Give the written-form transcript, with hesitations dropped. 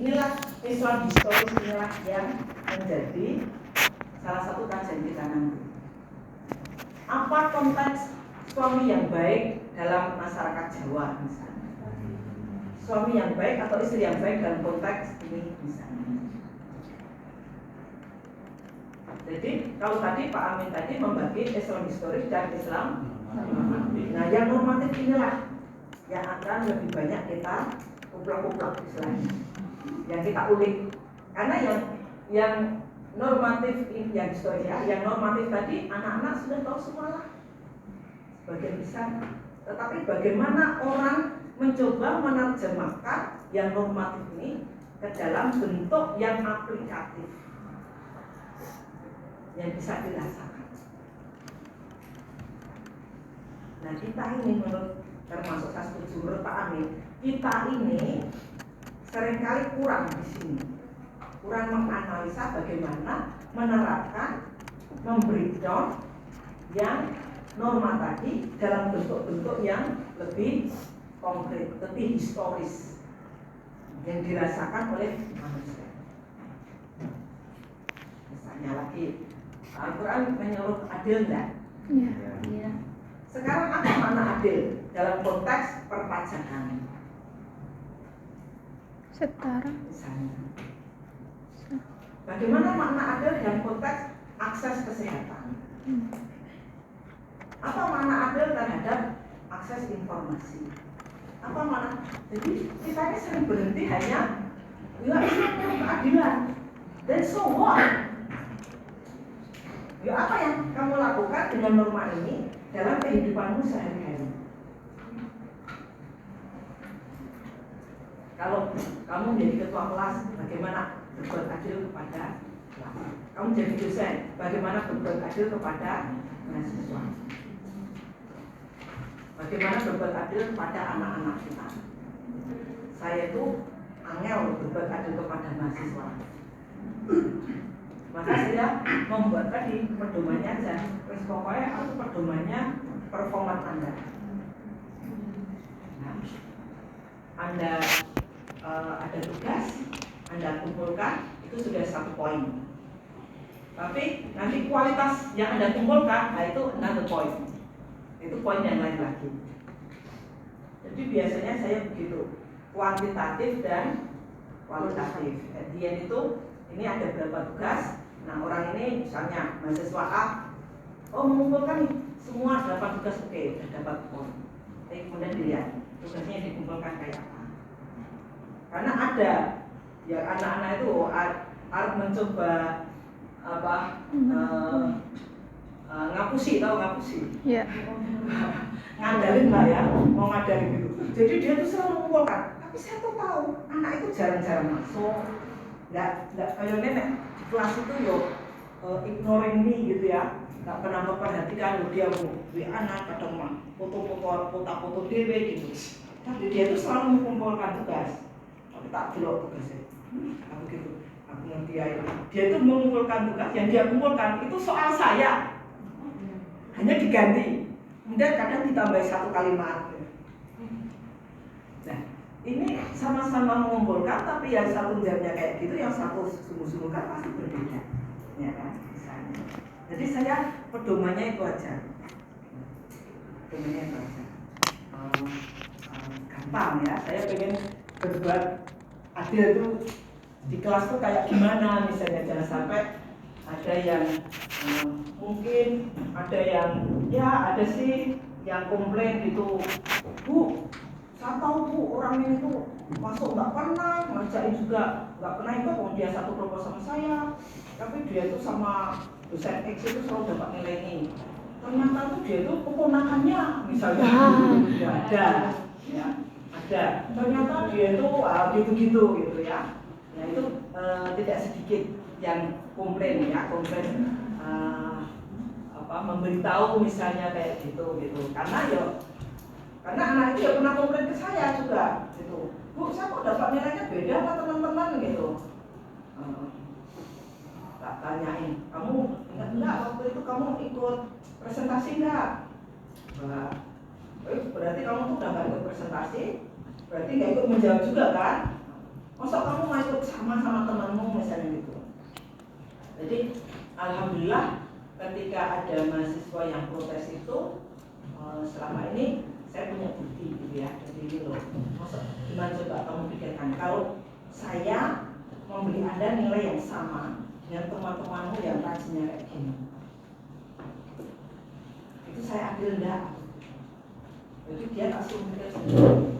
inilah Islam historis, inilah yang menjadi salah satu kajian kita nanti. Apa konteks suami yang baik dalam masyarakat Jawa misalnya? Suami yang baik atau istri yang baik dalam konteks ini misalnya. Jadi kalau tadi Pak Amin tadi membagi Islam historis dan Islam normatif. Nah, yang normatif inilah yang akan lebih banyak kita kuplak-kuplak istilahnya, yang kita ulik. Karena yang normatif, yang historis ya, yang normatif tadi anak-anak sudah tahu semua lah, sebagian besar. Tetapi bagaimana orang mencoba menerjemahkan yang normatif ini ke dalam bentuk yang aplikatif, yang bisa dirasakan. Nah, kita ini termasuk saya setuju menurut Pak Amin, kita ini seringkali kurang di sini, kurang menganalisa bagaimana menerapkan, membreakdown yang norma tadi dalam bentuk-bentuk yang lebih konkret, lebih historis, yang dirasakan oleh manusia. Misalnya lagi, Al-Quran menyuruh adil enggak? Iya. Sekarang apa makna adil dalam konteks perpajakan? Setara. Misalnya, bagaimana makna adil dalam konteks akses kesehatan? Apa makna adil terhadap akses informasi? Apa makna? Jadi kita ini sering berhenti hanya ya itu keadilan. Dan so what? Ya apa yang kamu lakukan dengan norma ini dalam kehidupanmu sehari-hari? Kalau kamu menjadi ketua kelas, bagaimana berbuat adil kepada kelas? Kamu jadi dosen, bagaimana berbuat adil kepada mahasiswa? Bagaimana berbuat adil kepada anak-anak kita? Saya itu angel berbuat adil kepada mahasiswa. Maka saya membuat tadi pedomannya aja. Terus pokoknya aku pedomannya performa Anda. Nah, Anda ada tugas, Anda kumpulkan, itu sudah satu poin. Tapi nanti kualitas yang Anda kumpulkan, nah itu another point. Itu poin yang lain lagi. Jadi biasanya saya begitu, kuantitatif dan kualitatif. Dia itu ini ada berapa tugas. Nah, orang ini misalnya mahasiswa A, mengumpulkan semua 8 tugas, oke, sudah dapat poin. Tapi kemudian dilihat tugasnya dikumpulkan kayak apa. Karena ada ya anak-anak itu harus mencoba apa ngapusi, tahu ngapusi? Iya. Ngandalin lah ya, mau ngadarin gitu. Jadi dia tuh selalu mengumpulkan. Tapi saya tuh tahu anak itu jarang-jarang masuk. Nggak kayak nenek di kelas itu ignoring me gitu ya, nggak pernah memperhatikan dia mau anak kadang mah foto dewe gitu. Tapi dia tuh selalu mengumpulkan tugas. Tapi tak belok tugasnya. Aku gitu, aku ngerti aja. Dia tuh mengumpulkan tugas, yang dia kumpulkan itu soal saya. Hanya diganti, kemudian kadang ditambah satu kalimat. Nah, ini sama-sama mengumpulkan, tapi yang satu jamnya kayak gitu, yang satu sungguh-sungguh kan pasti berbeda, ya kan? Misalnya. Jadi saya pedomannya itu aja, pedomannya itu aja. Gampang ya, saya pengen berbuat adil itu di kelas tuh kayak gimana, misalnya jangan sampai ada yang mungkin ada yang ya ada sih yang komplain gitu, Bu. Saya tahu Bu, orang ini tuh masuk nggak pernah, ngajain juga nggak pernah ikut, dia satu kelompok sama saya, tapi dia tuh sama dosen X itu selalu dapat nilai ini. Ternyata tuh dia tuh keponakannya misalnya, ya ada, ya ada. Ternyata dia tuh gitu-gitu gitu ya. Nah itu tidak sedikit yang komplain ya, komplain memberitahu misalnya kayak gitu. Karena anak itu ya pernah komplain ke saya juga gitu. Bu, saya kok dapat nilainya beda sama teman-teman gitu. Tak tanyain, kamu ingat enggak waktu itu kamu ikut presentasi enggak? Enggak. Berarti kamu tuh udah gak ikut presentasi, berarti gak ikut menjawab juga kan? Masa kamu mau ikut sama temanmu misalnya gitu. Jadi alhamdulillah ketika ada mahasiswa yang protes itu, selama ini saya punya bukti gitu ya. Jadi gitu loh, maksud gimana coba kamu pikirkan kalau saya memberi Anda nilai yang sama dengan teman-temanmu yang rajinnya kayak gini, itu saya adil enggak? Jadi dia tak suruh mikir sendiri.